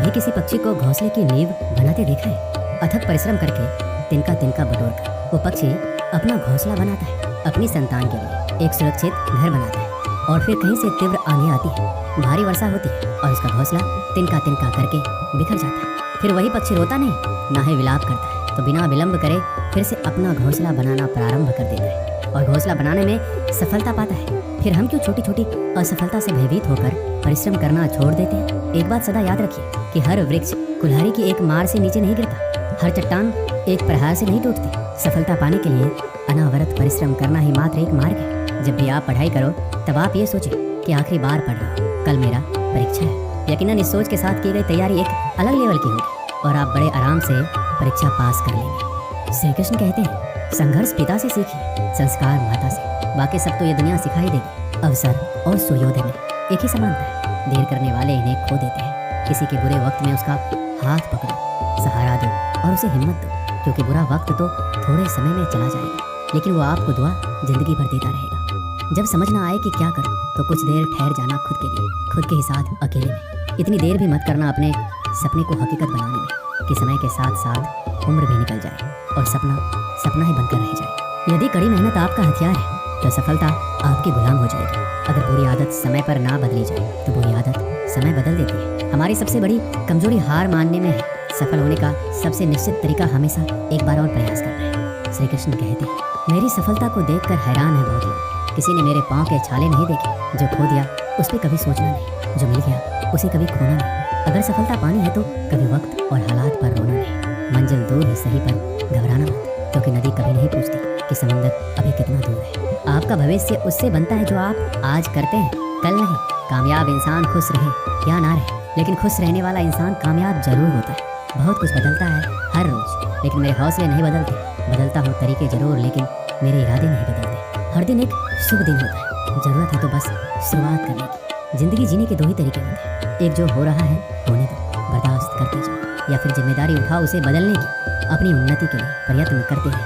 कभी किसी पक्षी को घोंसले की नींव बनाते देखा है? अथक परिश्रम करके तिनका तिनका बटोरकर वो पक्षी अपना घोंसला बनाता है, अपनी संतान के लिए एक सुरक्षित घर बनाता है। और फिर कहीं से तीव्र आंधी आती है, भारी वर्षा होती है और उसका घोंसला तिनका तिनका करके बिखर जाता है। फिर वही पक्षी रोता नहीं, ना ही विलाप करता है, तो बिना विलंब करे फिर से अपना घोंसला बनाना प्रारंभ कर देता है और घोंसला बनाने में सफलता पाता है। फिर हम क्यों छोटी छोटी असफलता से भयभीत होकर परिश्रम करना छोड़ देते हैं? एक बात सदा याद रखिए कि हर वृक्ष कुल्हाड़ी की एक मार से नीचे नहीं गिरता, हर चट्टान एक प्रहार से नहीं टूटती। सफलता पाने के लिए अनावरत परिश्रम करना ही मात्र एक मार्ग है। जब भी आप पढ़ाई करो तब आप ये सोचें कि आखिरी बार पढ़ रहा हूँ, कल मेरा परीक्षा है। यकीनन इस सोच के साथ की गई तैयारी एक अलग लेवल की होगी और आप बड़े आराम से परीक्षा पास कर लेंगे। श्री कृष्ण कहते हैं, संघर्ष पिता से सीखिए, संस्कार माता से, बाकी सब तो ये दुनिया सिखाई देगी। अवसर और सूर्योदय में एक ही समानता है, देर करने वाले इन्हें खो देते हैं। किसी के बुरे वक्त में उसका हाथ पकड़ो, सहारा दो और उसे हिम्मत दो, क्योंकि बुरा वक्त तो थोड़े समय में चला जाएगा, लेकिन वो आपको दुआ जिंदगी भर देता रहेगा। जब समझ ना आए कि क्या करूं, तो कुछ देर ठहर जाना खुद के लिए, खुद के ही साथ अकेले में। इतनी देर भी मत करना अपने सपने को हकीकत बनाने में कि समय के साथ साथ उम्र भी निकल जाए और सपना सपना ही बनकर रह जाए। यदि कड़ी मेहनत आपका हथियार है तो सफलता आपकी गुलाम हो जाएगी। अगर बुरी आदत समय पर ना बदली जाए तो बुरी आदत समय बदल देती है। हमारी सबसे बड़ी कमजोरी हार मानने में है। सफल होने का सबसे निश्चित तरीका हमेशा एक बार और प्रयास करना है। श्री कृष्ण कहते हैं, मेरी सफलता को देखकर हैरान है बहुत लोग। किसी ने मेरे पाँव के छाले नहीं देखे। जो खो दिया उस पर कभी सोचना नहीं, जो मिल गया उसे कभी खोना नहीं। अगर सफलता पानी है तो कभी वक्त और हालात पर रोना नहीं। मंजिल दूर ही सही पर घबराना मत, क्योंकि नदी कभी नहीं पूछती कि समंदर अभी कितना दूर है। आपका भविष्य उससे बनता है जो आप आज करते हैं, कल नहीं। कामयाब इंसान खुश रहे या ना रहे, लेकिन खुश रहने वाला इंसान कामयाब जरूर होता है। बहुत कुछ बदलता है हर रोज, लेकिन मेरे हौसले नहीं बदलते। बदलता हूँ तरीके जरूर, लेकिन मेरे इरादे नहीं बदलते। हर दिन एक शुभ दिन होता है, जरूरत है तो बस शुरुआत करने की। जिंदगी जीने के दो ही तरीके होते हैं, एक जो हो रहा है होने दो, बर्दाश्त करते जाओ, या फिर जिम्मेदारी उठाओ उसे बदलने की। अपनी उन्नति के लिए प्रयत्न करते हैं।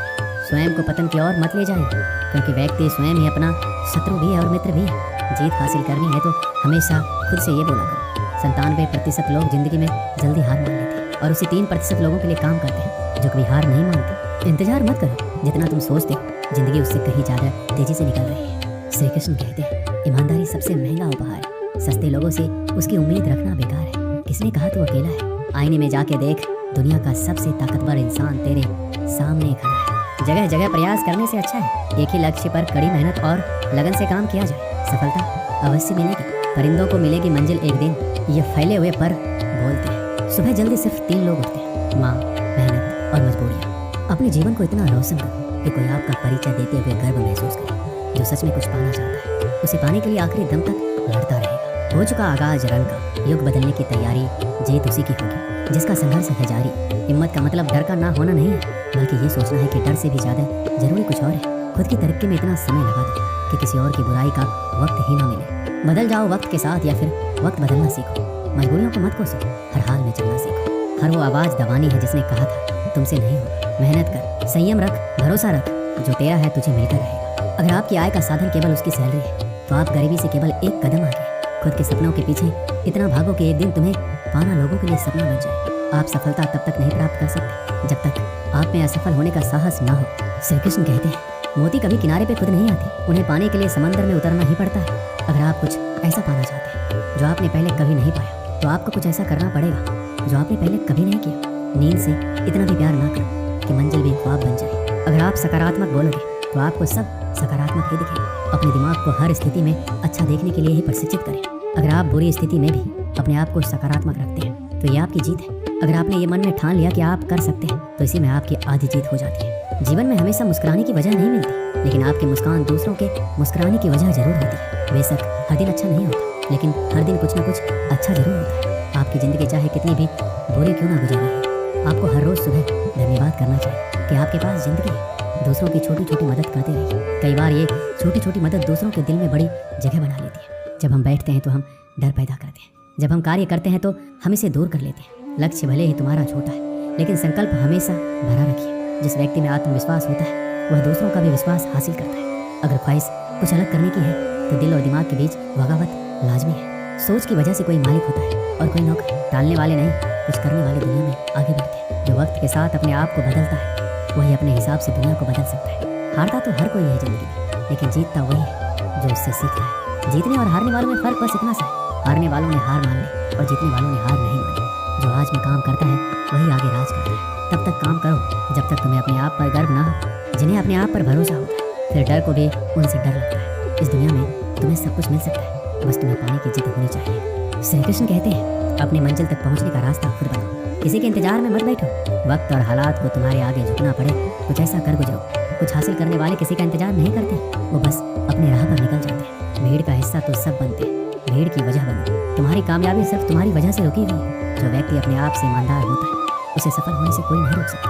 स्वयं को पतन की ओर मत ले जाइए, क्योंकि व्यक्ति स्वयं ही अपना शत्रु भी है और मित्र भी है। जीत हासिल करनी है तो हमेशा खुद से ये बोला करो। 97% लोग जिंदगी में जल्दी हार मान लेते हैं और उसी 3% लोगों के लिए काम करते हैं जो कभी हार नहीं मानते। इंतजार मत करो, जितना तुम सोचते हो जिंदगी उससे कहीं ज्यादा तेजी से निकल रही है। श्री कृष्ण कहते हैं, ईमानदारी सबसे महंगा उपहार है। सस्ते लोगों से उसकी उम्मीद रखना बेकार है। किसने कहा तू अकेला है? आईने में जाके देख, दुनिया का सबसे ताकतवर इंसान तेरे सामने खड़ा है। जगह जगह प्रयास करने से अच्छा है एक ही लक्ष्य पर कड़ी मेहनत और लगन से काम किया जाए। सफलता अवश्य मिलेगी। परिंदों को मिलेगी मंजिल एक दिन, ये फैले हुए पर बोलते हैं। सुबह जल्दी सिर्फ 3 लोग उठते हैं, माँ, मेहनत और मजबूरियाँ। अपने जीवन को इतना रोशन करो कि कोई आपका परिचय देते हुए गर्व महसूस करे। जो सच में कुछ पाना चाहता है उसे पाने के लिए आखिरी दम तक लड़ता रहेगा। हो चुका आगाज रन का, युग बदलने की तैयारी, जीत उसी की होगी जिसका संघर्ष है जारी। हिम्मत का मतलब डर का ना होना नहीं है, बल्कि ये सोचना है कि डर से भी ज्यादा जरूरी कुछ और है। खुद की तरक्की में इतना समय लगा दो कि किसी और की बुराई का वक्त ही ना मिले। बदल जाओ वक्त के साथ या फिर वक्त बदलना सीखो। मजबूरियों को मत कोसो, हर हाल में चलना सीखो। हर वो आवाज दबानी है जिसने कहा था तुमसे नहीं होगा। मेहनत कर, संयम रख, भरोसा रख, जो तेरा है तुझे मिलकर रहेगा। अगर आपकी आय का साधन केवल उसकी सैलरी है तो आप गरीबी से केवल एक कदम आगे। खुद के सपनों के पीछे इतना भागो कि एक दिन तुम्हें पाना लोगों के लिए सपना बन जाए। आप सफलता तब तक नहीं प्राप्त कर सकते जब तक आप में असफल होने का साहस ना हो। श्री कृष्ण कहते हैं, मोती कभी किनारे पे खुद नहीं आते, उन्हें पाने के लिए समंदर में उतरना ही पड़ता है। अगर आप कुछ ऐसा पाना चाहते हैं जो आपने पहले कभी नहीं पाया, तो आपको कुछ ऐसा करना पड़ेगा जो आपने पहले कभी नहीं किया। नींद से इतना भी प्यार ना करो कि मंजिल भी ख्वाब बन जाए। अगर आप सकारात्मक बोलोगे तो आपको सब सकारात्मक ही दिखेगा। अपने दिमाग को हर स्थिति में अच्छा देखने के लिए ही प्रशिक्षित करें। अगर आप बुरी स्थिति में भी अपने आप को सकारात्मक रखते हैं तो ये आपकी जीत है। अगर आपने ये मन में ठान लिया कि आप कर सकते हैं तो इसी में आपकी आधी जीत हो जाती है। जीवन में हमेशा मुस्कुराने की वजह नहीं मिलती, लेकिन आपकी मुस्कान दूसरों के मुस्कुराने की वजह जरूर होती है। बेशक हर दिन अच्छा नहीं होता, लेकिन हर दिन कुछ न कुछ अच्छा जरूर होता है। आपकी जिंदगी चाहे कितनी भी बुरी क्यों ना गुजर रही, आपको हर रोज सुबह धन्यवाद करना चाहिए कि आपके पास जिंदगी है। दूसरों की छोटी छोटी मदद करते रहिए। कई बार ये छोटी छोटी मदद दूसरों के दिल में बड़ी जगह बना लेती है। जब हम बैठते हैं तो हम डर पैदा करते हैं, जब हम कार्य करते हैं तो हम इसे दूर कर लेते हैं। लक्ष्य भले ही तुम्हारा छोटा है, लेकिन संकल्प हमेशा भरा रखिए। जिस व्यक्ति में आत्मविश्वास होता है वह दूसरों का भी विश्वास हासिल करता है। अगर ख्वाहिश कुछ अलग करने की है तो दिल और दिमाग के बीच बगावत लाजमी है। सोच की वजह से कोई मालिक होता है और कोई नौकर। टालने वाले नहीं, कुछ करने वाले दुनिया में आगे बढ़ते हैं। जो वक्त के साथ अपने आप को बदलता है वही अपने हिसाब से दुनिया को बदल सकता है। हारता तो हर कोई है जिंदगी में, लेकिन जीतता वही है जो उससे सीखता है। जीतने और हारने वालों में फर्क बस इतना सा है, हारने वालों ने हार मान ली और जीतने वालों ने हार नहीं मानी। जो आज में काम करता है वही आगे राज करता है। तब तक काम करो जब तक तुम्हें अपने आप पर गर्व ना हो। जिन्हें अपने आप पर भरोसा होता है फिर डर को भी उनसे डर लगता है। इस दुनिया में तुम्हें सब कुछ मिल सकता है, बस तुम्हें पाने की जिद होनी चाहिए। श्री कृष्ण कहते हैं अपनी मंजिल तक पहुंचने का रास्ता खुद बनाओ, किसी के इंतजार में मत बैठो। वक्त और हालात को तुम्हारे आगे झुकना पड़े कुछ ऐसा कर गुजरो। कुछ हासिल करने वाले किसी का इंतजार नहीं करते, वो बस अपने राह पर निकल जाते हैं। भीड़ का हिस्सा तो सब बनते हैं, भीड़ की वजह बनो। तुम्हारी कामयाबी सिर्फ तुम्हारी वजह से रुकी हुई है। जो व्यक्ति अपने आप से ईमानदार होता है उसे सफल होने से कोई नहीं रोक सकता।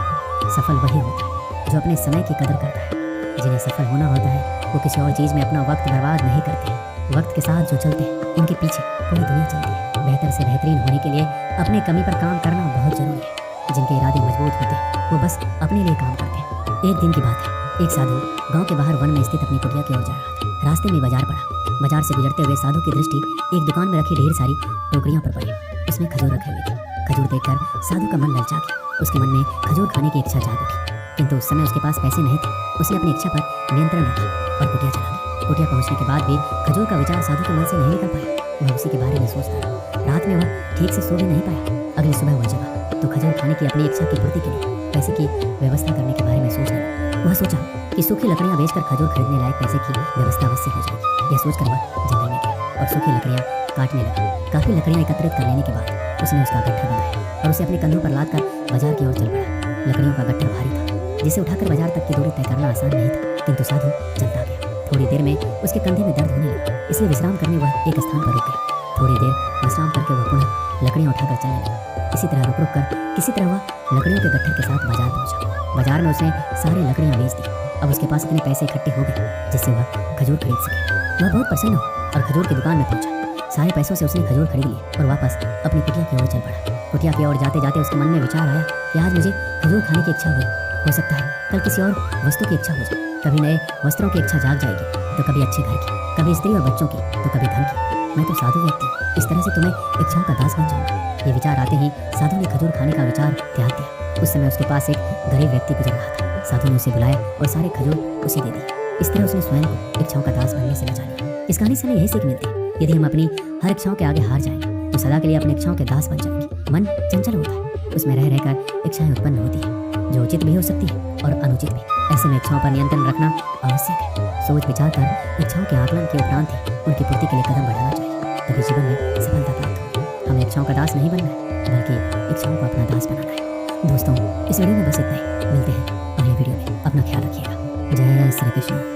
सफल वही होता है जो अपने समय की कदर करता है। जिन्हें सफल होना होता है वो किसी और चीज़ में अपना वक्त बर्बाद नहीं करते। वक्त के साथ जो चलते हैं उनके पीछे पूरी दुनिया चलती है। बेहतर से बेहतरीन होने के लिए अपने कमी पर काम करना बहुत जरूरी है। जिनके इरादे मजबूत होते हैं वो बस अपने लिए काम करते हैं। एक दिन की बात है, एक साधु गांव के बाहर वन में स्थित अपनी कुटिया की ओर जा रहा था। रास्ते में बाजार पड़ा। बाजार से गुजरते हुए साधु की दृष्टि एक दुकान में रखी ढेर सारी टोकरियों पर पड़ी। उसमें खजूर रखे हुए थे। खजूर देखकर साधु का मन ललचा गया। उसके मन में खजूर खाने की इच्छा जाग उठी, किंतु उस समय उसके पास पैसे नहीं थे। उसने अपनी इच्छा पर नियंत्रण रखा और कुटिया चला गया। कुटिया पहुंचने के बाद भी खजूर का विचार साधु के मन से नहीं निकल पाया। वह उसी के बारे में सोचता रहा। रात में वह ठीक से सो भी नहीं पाया। अगली सुबह वह जगा तो खजूर खाने की अपनी इच्छा की पूर्ति के लिए पैसे की व्यवस्था करने के बारे में सोचने लगा। वह सोचा कि सूखी लकड़ियां बेचकर खजूर खरीदने लायक पैसे की व्यवस्था अवश्य हो जाएगी। यह सोचकर वह जंगल में गया और सूखी लकड़ियां काटने लगा। काफी लकड़ियां एकत्रित कर लेने के बाद उसने उसका गट्ठा बनाया और उसे अपने कंधों पर लादकर बाजार की ओर चल पड़ा। लकड़ियों का गट्ठा भारी था जिसे उठाकर बाजार तक की दूरी तय करना आसान नहीं था, किंतु साधु चलता गया। थोड़ी देर में उसके कंधे में दर्द होने लगा, इसलिए विश्राम करने वह एक स्थान पर रुक गया। थोड़ी देर विश्राम करके वह पुनः लकड़ियां उठाकर चलने लगा। इसी तरह रुक रुक कर किसी तरह वह लकड़ियों के गट्ठर के साथ बाजार पहुंचा। बाजार में उसने सारी लकड़ियां बेच दी। अब उसके पास इतने पैसे इकट्ठे हो गए जिससे वह खजूर खरीद सके। वह बहुत प्रसन्न हुआ और खजूर की दुकान में पहुंचा। सारे पैसों से उसने खजूर खरीद ली और वापस अपनी कुटिया की ओर चल पड़ा। कुटिया की ओर जाते जाते उसके मन में विचार आया कि आज मुझे खजूर खाने की इच्छा हुई, हो सकता है कल किसी और वस्तु की इच्छा हो जाए। कभी नए वस्त्रों की इच्छा जाग जाएगी तो कभी अच्छे घर की, कभी स्त्री और बच्चों की तो कभी धन की। मैं तो साधु व्यक्ति हूँ, इस तरह से तुम्हें इच्छाओं का दास बन जाऊंगा। ये विचार आते ही साधु ने खजूर खाने का विचार त्याग दिया। उस समय उसके पास एक गरीब व्यक्ति गुजर रहा था। साधु ने उसे बुलाया और सारे खजूर उसे दे दिए। इस तरह उसने स्वयं को इच्छाओं का दास बनने से बचा लिया। इस कहानी से हमें यही सीख मिलती है, यदि हम अपनी हर इच्छाओं के आगे हार जाएंगे तो सदा के लिए अपनी इच्छाओं के दास बन जाएंगे। मन चंचल होता है, उसमें रह रहकर इच्छाएं उत्पन्न होती है जो उचित भी हो सकती है और अनुचित भी। ऐसे में इच्छाओं पर नियंत्रण रखना आवश्यक है। सोच विचार कर इच्छाओं के आकलन के उपरांत ही उनकी पूर्ति के लिए कदम बढ़ाना चाहिए, तभी जीवन में सफलता प्राप्त हो। हमें इच्छाओं का दास नहीं बनना है बल्कि इच्छाओं को अपना दास बनाना है। दोस्तों, इस वीडियो में बस इतना ही। मिलते हैं अगले वीडियो में। अपना ख्याल रखिएगा। जय श्री कृष्ण।